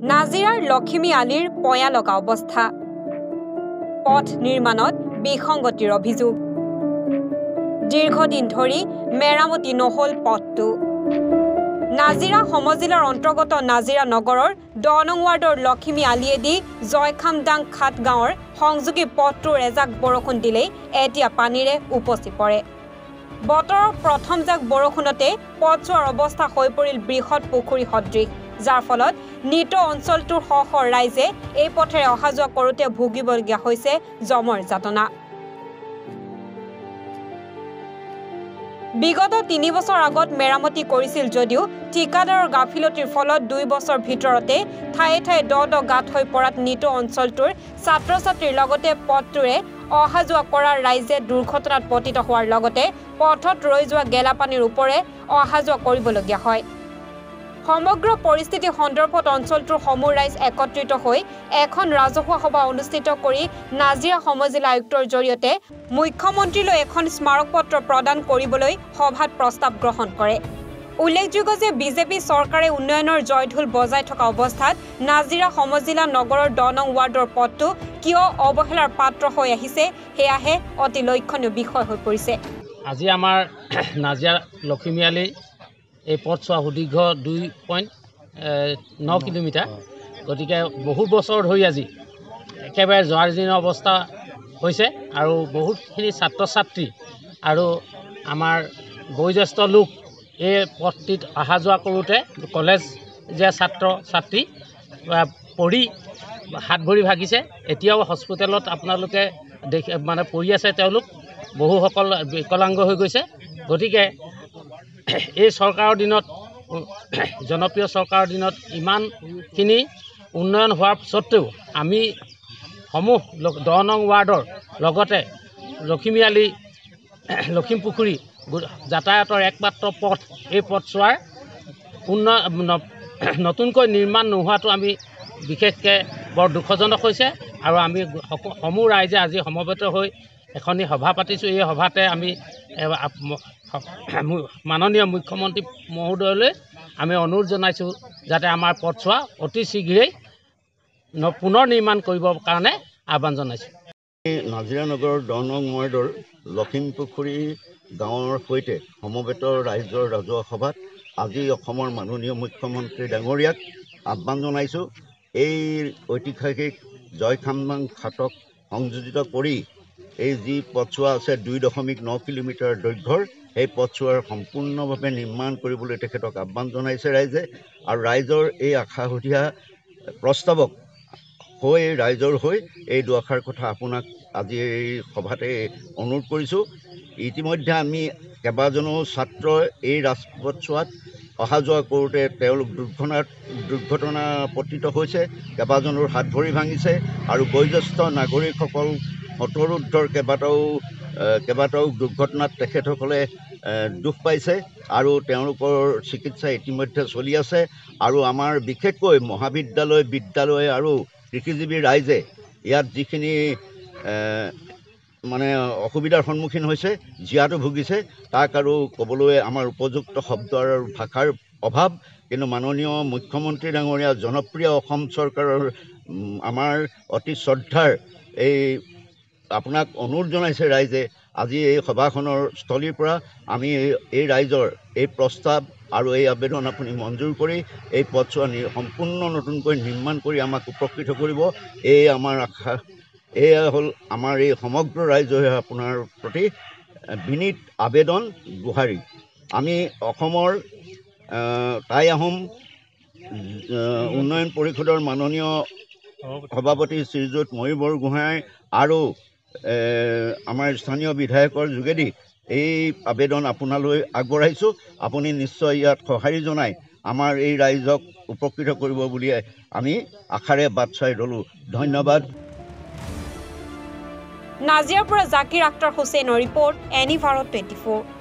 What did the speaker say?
নাজিৰাৰ লখিমী আলিৰ পয়া লগা অৱস্থা পথ নিৰ্মাণত বিসংগতিৰ অভিযোগ দীৰ্ঘদিন ধৰি মেৰামতি নহল পথটো নাজিৰা সমজিলাৰ অন্তৰ্গত নাজিৰা নগৰৰ 10 নং ৱাৰ্ডৰ লখিমী আলিয়েদি জয়খামদাং খাট গাঁৱৰ সংযোগী পথটোৰ এজাক বৰষুণ দিলেই এতিয়া পানীৰে উপচি পৰে বতৰৰ প্ৰথম জাক বৰষুণতে পথছোৱাৰ অৱস্থা হৈ পৰিল বৃহৎ পুখুৰী সদৃশ যাৰ ফলত নিত অঞ্চলটোৰ শ ৰাইজে এই পথেৰে অহা যোৱা কৰোতে ভুগিবলগীয়া হৈছে জমৰ যাতনা বিগত 3 বছৰ আগত মেৰামতি কৰিছিল যদিও ঠিকাদাৰৰ গাফিলতিৰ ফলত 2 বছৰ ভিতৰতে ঠায়ে ঠায়ে দ গাঁত হৈ পৰাত নিত অঞ্চলটোৰ ছাত্ৰ-ছাত্ৰীৰ লগতে পথটোৰে অহা যোৱা কৰাৰ ৰাইজে দুৰ্ঘটনাত পতিত হোৱাৰ লগতে পথত ৰৈ যোৱা গেলাপানীৰ ওপৰে অহা যোৱা কৰিবলগীয়া হয় সমগ্ৰ পৰিস্থিতি সন্দৰ্ভত অঞ্চলটোৰ সমূহ ৰাইজ একত্ৰিত হৈ এখন ৰাজহুৱা সভা অনুষ্ঠিত কৰি নাজিৰা সমজিলা আয়ুক্তৰ জৰিয়তে মুখ্যমন্ত্ৰীলৈ এখন স্মাৰক পত্ৰ প্ৰদান কৰিবলৈ সভাত প্ৰস্তাৱ গ্ৰহণ কৰে উল্লেখযোগ্য যে বিজেপি চৰকাৰে উন্নয়নৰ জয়ঢোল বজাই থকা অৱস্থাত নাজিৰা সমজিলা নগৰৰ 10 নং ৱাৰ্ডৰ পথটো কিয় অৱহেলাৰ পাত্ৰ হৈ আহিছে হেয়াহে অতি লক্ষণীয় বিষয় হৈ পৰিছে আজি আমাৰ নাজিৰা লখিমী আলি এই পথছোৱা সুদীৰ্ঘ 2.9 কিলোমিটাৰ গতিকে বহু বছৰ ধৰি আজি একেবাৰে জৰাজীৰ্ণ অৱস্থা হৈছে আৰু বহুতখিনি ছাত্ৰ-ছাত্ৰী আৰু আমাৰ বয়োজ্যেষ্ঠ লোক এই পথটিত অহা যোৱা কৰোঁতে কলেজ যে ছাত্ৰ-ছাত্ৰী পৰি হাত ভৰি ভাগিছে এতিয়াও হস্পিটেলত আপোনালোকে মানে পৰি আছে তেওঁলোক বহুসকল বিকলাংগ হৈ গৈছে গতিকে এই চৰকাৰৰ দিনত জনপ্ৰিয় চৰকাৰৰ দিনত ইমানখিনি উন্নয়ন হোৱাৰ পিছতেও আমি সমূহ 10 নং ৱাৰ্ডৰ লগতে লখিমী আলি লখিমপুখুৰী যাতায়াতৰ একমাত্ৰ পথ এই পথছোৱাৰ নতুনকৈ নিৰ্মাণ নোহোৱাটো আমি বিশেষকৈ বৰ দুখজনক হৈছে আৰু আমি সমূহ ৰাইজে আজি সমবেত হৈ এখনি সভা পাতিছোঁ এই সভাতে আমি মাননীয় মুখ্যমন্ত্ৰী মহোদয়লৈ আমি অনুৰোধ জনাইছোঁ যাতে আমাৰ পথছোৱা অতি শীঘ্ৰেই পুনৰ নিৰ্মাণ কৰিবৰ কাৰণে আহ্বান জনাইছোঁ নাজিৰা নগৰৰ 10 নং ৱাৰ্ডৰ লখিমপুখুৰী গাঁৱৰ সৈতে সমবেত ৰাইজৰ ৰাজহুৱা সভাত আজি অসমৰ মাননীয় মুখ্যমন্ত্ৰী ডাঙৰীয়াক আহ্বান জনাইছোঁ এই ঐতিহাসিক জয়খামদাং খাটক সংযোজিত কৰি এই যি পথছোৱা আছে 2.9 কিলোমিটাৰ দৈৰ্ঘ্যৰ এই পথছোৱাৰ সম্পূৰ্ণভাৱে নিৰ্মাণ কৰিবলৈ তেখেতক আহ্বান জনাইছে ৰাইজে আৰু ৰাইজৰ এই আশাসুধীয়া প্ৰস্তাৱক হৈ ৰাইজৰ হৈ এই দুআষাৰ কথা আপোনাক আজি এই সভাতে অনুৰোধ কৰিছোঁ ইতিমধ্যে আমি কেইবাজনো ছাত্ৰ এই ৰাজপথছোৱাত অহা যোৱা কৰোঁতে তেওঁলোক দুৰ্ঘটনা পতিত হৈছে কেইবাজনৰ হাত ভৰি ভাঙিছে আৰু বয়োজ্যেষ্ঠ নাগৰিকসকল হতৰুদ্ধৰ কেইবাটাও দুৰ্ঘটনাত তেখেতসকলে দুখ পাইছে আৰু তেওঁলোকৰ চিকিৎসা ইতিমধ্যে চলি আছে আৰু আমাৰ বিশেষকৈ মহাবিদ্যালয় বিদ্যালয় আৰু কৃষিজীৱী ৰাইজে ইয়াত যিখিনি মানে অসুবিধাৰ সন্মুখীন হৈছে জীয়াতু ভুগিছে তাক আৰু ক'বলৈ আমাৰ উপযুক্ত শব্দ আৰু ভাষাৰ অভাৱ কিন্তু মাননীয় মুখ্যমন্ত্ৰী ডাঙৰীয়া জনপ্ৰিয় অসম চৰকাৰৰ আমাৰ অতি শ্ৰদ্ধাৰ এই আপোনাক অনুৰোধ জনাইছে ৰাইজে আজি এই সভাখনৰ স্থলীৰ পৰা আমি এই ৰাইজৰ এই প্ৰস্তাৱ আৰু এই আবেদন আপুনি মঞ্জুৰ কৰি এই পথছোৱা সম্পূৰ্ণ নতুনকৈ নিৰ্মাণ কৰি আমাক উপকৃত কৰিব এই আমাৰ আশা এয়া হ'ল আমাৰ এই সমগ্ৰ ৰাইজে আপোনাৰ প্ৰতি বিনীত আবেদন গুহাৰি আমি অসমৰ টাই আহোম উন্নয়ন পৰিষদৰ মাননীয় সভাপতি শ্ৰীযুত ময়ূৰ বৰগোহাঁই আৰু আমাৰ স্থানীয় বিধায়কৰ যোগেদি এই আবেদন আপোনালৈ আগবঢ়াইছোঁ আপুনি নিশ্চয় ইয়াত সঁহাৰি জনাই আমাৰ এই ৰাইজক উপকৃত কৰিব বুলি আমি আশাৰে বাট চাই ৰ'লোঁ ধন্যবাদ নাজিৰাৰ পৰা জাকিৰ আখতাৰ হুছেইনৰ ৰিপৰ্ট এনি ভাৰত 24